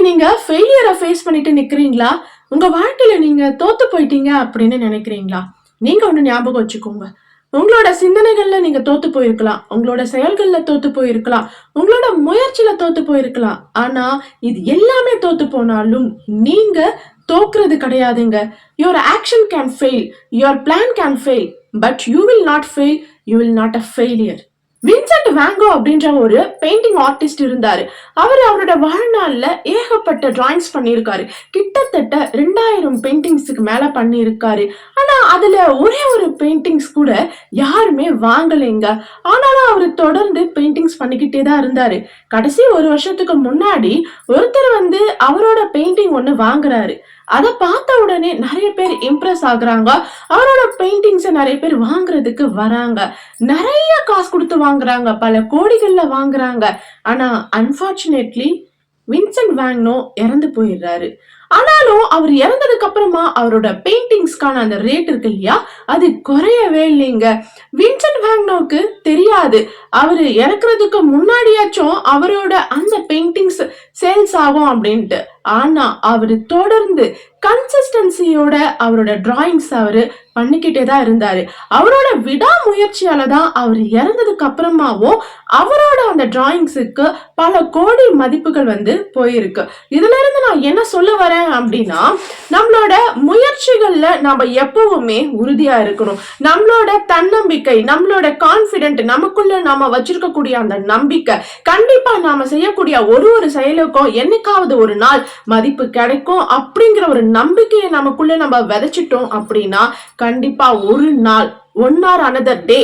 நீங்க ஃபெயிலியரை ஃபேஸ் பண்ணிட்டு நிக்கிறீங்களா? உங்க வாழ்க்கையில நீங்க தோத்து போயிட்டீங்க அப்படின்னு நினைக்கிறீங்களா? நீங்க ஒண்ணு ஞாபகம் வச்சுக்கோங்க. உங்களோட சிந்தனைகள்ல நீங்க தோத்து போயிருக்கலாம். உங்களோட செயல்கள்ல தோத்து போயிருக்கலாம். உங்களோட முயற்சியில தோத்து போயிருக்கலாம். ஆனா இது எல்லாமே தோத்து போனாலும் நீங்க தோக்குறது கிடையாதுங்க. Your action can fail, your plan can fail, but you will not fail, you will not a failure. Vincent van Gogh அப்படின்ற ஒரு பெயிண்டிங் ஆர்டிஸ்ட் இருந்தாரு. அவரோட வாழ்நாள்ல ஏகப்பட்ட டிராயிங்ஸ் பண்ணியிருக்காரு. கிட்டத்தட்ட 2000 பெயிண்டிங்ஸுக்கு மேல பண்ணியிருக்காரு. ஆனா அதுல ஒரே ஒரு பெயிண்டிங்ஸ் கூட யாருமே வாங்கலைங்க. ஆனாலும் அவரு தொடர்ந்து பெயிண்டிங்ஸ் பண்ணிக்கிட்டே தான் இருந்தாரு. கடைசி ஒரு வருஷத்துக்கு முன்னாடி ஒருத்தர் அவரோட பெயிண்டிங் ஒண்ணு வாங்குறாரு. அத பார்த்த உடனே நிறைய பேர் இம்ப்ரெஸ் ஆகுறாங்க. அவரோட பெயிண்டிங்ஸ நிறைய பேர் வாங்குறதுக்கு வராங்க. நிறைய காசு கொடுத்து வாங்குறாங்க. பல கோடிகள்ல வாங்குறாங்க. ஆனா அன்பார்ச்சுனேட்லி வின்சென்ட் வேங்கோ இறந்து போயிடுறாரு. ஆனாலும் அவர் இறந்ததுக்கு அப்புறமா அவரோட பெயிண்டிங்ஸ்க்கான அந்த ரேட் இருக்கு இல்லையா, அது குறையவே இல்லைங்க. வின்சென்ட் வேங்கோக்கு தெரியாது அவரு இறக்குறதுக்கு முன்னாடியாச்சும் அவரோட அந்த பெயிண்டிங்ஸ் சேல்ஸ் ஆகும் அப்படின்ட்டு. ஆனா அவரு தொடர்ந்து கன்சிஸ்டன்சியோட அவரோட டிராயிங்ஸ் அவரு பண்ணிக்கிட்டே தான் இருந்தாரு. அவரோட விடாமுயற்சியால தான் அவர் இறந்ததுக்கு அப்புறமாவும் அவரோட அந்த டிராயிங்ஸுக்கு பல கோடி மதிப்புகள் போயிருக்கு. இதுல இருந்து நான் என்ன சொல்ல வரேன் அப்படின்னா, நம்மளோட முயற்சிகள்ல நாம எப்பவுமே உறுதியா இருக்கணும். நம்மளோட தன்னம்பிக்கை, நம்மளோட கான்பிடென்ட், நமக்குள்ள நாம வச்சிருக்கக்கூடிய அந்த நம்பிக்கை, கண்டிப்பா நாம செய்யக்கூடிய ஒரு செயலுக்கும் என்னைக்காவது ஒரு நாள் மதிப்பு கிடைக்கும் அப்படிங்கிற ஒரு நம்பிக்கையை நமக்குள்ள நம்ம விதைச்சிட்டோம் அப்படின்னா கண்டிப்பா ஒரு நாள் ஒன் ஆர் அனதர் டே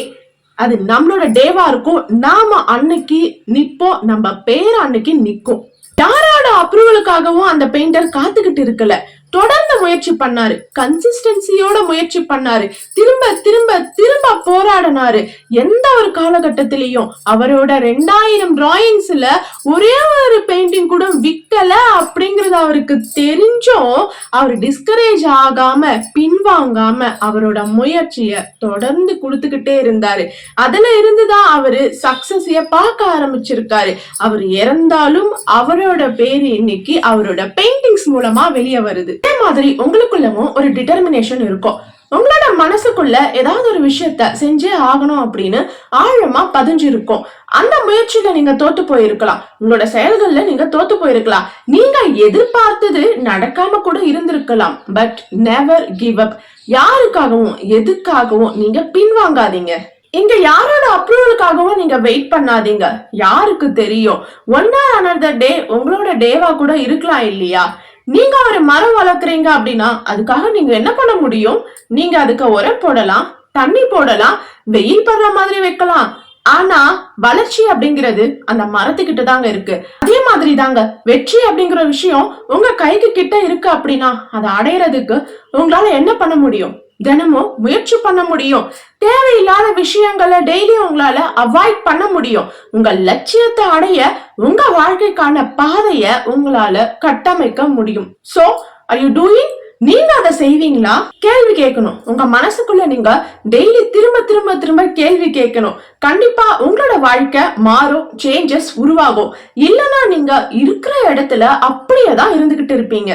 அது நம்மளோட டேவா இருக்கும். நாம அன்னைக்கு நிப்போம், நம்ம பேர் அன்னைக்கு நிக்கும். யாரோட அப்ரூவலுக்காகவும் அந்த பெயிண்டர் காத்துக்கிட்டு இருக்கல. தொடர்ந்து முயற்சி பண்ணாரு. கன்சிஸ்டன்சியோட முயற்சி பண்ணாரு. திரும்ப திரும்ப திரும்ப போராடினாரு. எந்த ஒரு காலகட்டத்திலையும் அவரோட 2000 டிராயிங்ஸ்ல ஒரே ஒரு பெயிண்டிங் கூட விற்கல அப்படிங்கறது அவருக்கு தெரிஞ்சும் அவர் டிஸ்கரேஜ் ஆகாம பின்வாங்காம அவரோட முயற்சிய தொடர்ந்து கொடுத்துக்கிட்டே இருந்தாரு. அதுல இருந்துதான் அவரு சக்சஸைய பார்க்க ஆரம்பிச்சிருக்காரு. அவர் இறந்தாலும் அவரோட பேரு இன்னைக்கு அவரோட பெயிண்டிங்ஸ் மூலமா வெளியே வருது. அதே மாதிரி உங்களுக்குள்ளவும் ஒரு டிட்டர்மினேஷன் இருக்கும். உங்களோட மனசுக்குள்ள ஏதாவது ஒரு விஷயத்த செஞ்சே ஆகணும் அப்படின்னு ஆழமா பதிஞ்சிருக்கும். அந்த முயற்சியில நீங்க தோத்து போயிருக்கலாம். உங்களோட செயல்கள்ல நீங்க தோத்து போயிருக்கலாம். நீங்க எதிர்பார்த்தது நடக்காம கூட இருந்திருக்கலாம். But never give up. யாருக்காகவும் எதுக்காகவும் நீங்க பின்வாங்காதீங்க. இங்க யாரோட அப்ரூவலுக்காகவும் நீங்க வெயிட் பண்ணாதீங்க. யாருக்கு தெரியும், ஒன் ஆர் அனதர் டே உங்களோட டேவா கூட இருக்கலாம் இல்லையா? நீங்க ஒரு மரம் வளர்க்குறீங்க அப்படின்னா அதுக்காக நீங்க என்ன பண்ண முடியும்? நீங்க அதுக்கு உரம் போடலாம், தண்ணி போடலாம், வெயில் படுற மாதிரி வைக்கலாம். ஆனா வளர்ச்சி அப்படிங்கிறது அந்த மரத்துக்கிட்ட தாங்க இருக்கு. அதே மாதிரி தாங்க வெற்றி அப்படிங்கிற விஷயம் உங்க கைக்கு கிட்ட இருக்கு அப்படின்னா அதை அடையறதுக்கு உங்களால என்ன பண்ண முடியும்? தினமும் முயற்சி பண்ண முடியும். தேவையில்லாத விஷயங்களை டெய்லி உங்களால அவாய்ட் பண்ண முடியும். உங்க லட்சியத்தை அடைய உங்க வாழ்க்கைக்கான பாதைய உங்களால கட்டமைக்க முடியும். So are you doing? நீங்க அதை செய்வீங்களா? கேள்வி கேட்கணும். உங்க மனசுக்குள்ள நீங்க டெய்லி திரும்ப திரும்ப திரும்ப கேள்வி கேட்கணும். கண்டிப்பா உங்களோட வாழ்க்கை மாறும், சேஞ்சஸ் உருவாகும். இல்லைன்னா நீங்க இருக்கிற இடத்துல அப்படியேதான் இருந்துகிட்டு இருப்பீங்க.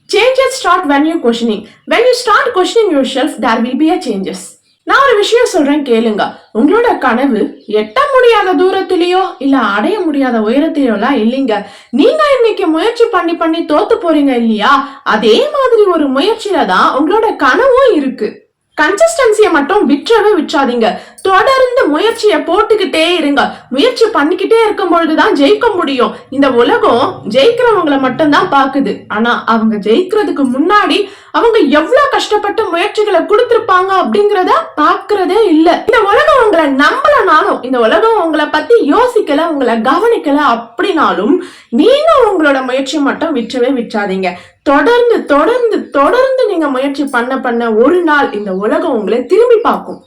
Changes start when you questioning. When you start questioning yourself, there will be a changes. நான் ஒரு விஷயம் சொல்றேன் கேளுங்க. உங்களோட கனவு எட்ட முடியாத தூரத்திலேயோ இல்ல அடைய முடியாத உயரத்திலேயோ இல்லைங்க. நீங்க இன்னைக்கு முயற்சி பண்ணி தோத்து போறீங்க இல்லையா, அதே மாதிரி ஒரு முயற்சியில தான் உங்களோட கனவும் இருக்கு. கன்சிஸ்டன்சியை மட்டும் விற்றாதீங்க. தொடர்ந்து முயற்சியை போட்டுக்கிட்டே இருங்க. முயற்சி பண்ணிக்கிட்டே இருக்கும் பொழுதுதான் ஜெயிக்க முடியும். இந்த உலகம் ஜெயிக்கிறவங்களை மட்டும் தான் பாக்குது. ஆனா அவங்க ஜெயிக்கிறதுக்கு முன்னாடி அவங்க எவ்வளவு கஷ்டப்பட்டு முயற்சிகளை கொடுத்திருப்பாங்க அப்படிங்கறத பாக்குறதே இல்ல. இந்த உலகம் உங்களை நம்பலனாலும், இந்த உலகம் உங்களை பத்தி யோசிக்கல, உங்களை கவனிக்கல அப்படின்னாலும் நீங்க உங்களோட முயற்சியை மட்டும் விற்றாதீங்க. தொடர்ந்து தொடர்ந்து தொடர்ந்து நீங்க முயற்சி பண்ண ஒரு நாள் இந்த உலகம் உங்களை திரும்பி பார்க்கும்.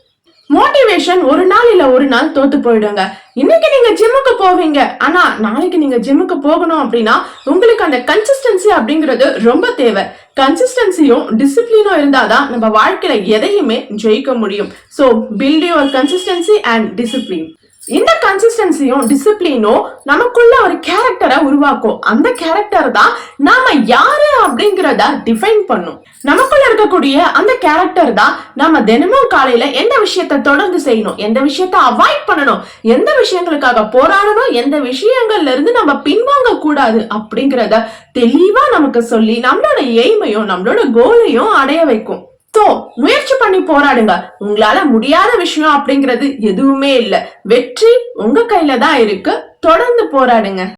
மோட்டிவேஷன் ஒரு நாள் இல்ல ஒரு நாள் தோத்து போயிடுங்க. இன்னைக்கு நீங்க ஜிம்முக்கு போவீங்க, ஆனா நாளைக்கு நீங்க ஜிம்முக்கு போகணும் அப்படின்னா உங்களுக்கு அந்த கன்சிஸ்டன்சி அப்படிங்கிறது ரொம்ப தேவை. கன்சிஸ்டன்சியும் டிசிப்ளினும் இருந்தாதான் நம்ம வாழ்க்கையில எதையுமே ஜெயிக்க முடியும். So build your consistency and discipline. இந்த கன்சிஸ்டன்சியும் டிசிப்ளினும் நமக்குள்ள ஒரு கேரக்டரை உருவாக்கும். அந்த கேரக்டர் தான் நாம யாரு அப்படிங்கறத டிஃபைன் பண்ணும். நமக்குள்ள இருக்கக்கூடிய அந்த கேரக்டர் தான் நாம தினமும் காலையில எந்த விஷயத்த தொடர்ந்து செய்யணும், எந்த விஷயத்த அவாய்ட் பண்ணணும், எந்த விஷயங்களுக்காக போராடணும், எந்த விஷயங்கள்ல இருந்து நம்ம பின்வாங்க கூடாது அப்படிங்கறத தெளிவா நமக்கு சொல்லி நம்மளோட எய்மையும் நம்மளோட கோலையும் அடைய வைக்கும். சோ முயற்சி பண்ணி போராடுங்க. உங்களால முடியாத விஷயம் அப்படிங்கிறது எதுவுமே இல்ல. வெற்றி உங்க கையில தான் இருக்கு. தொடர்ந்து போராடுங்க.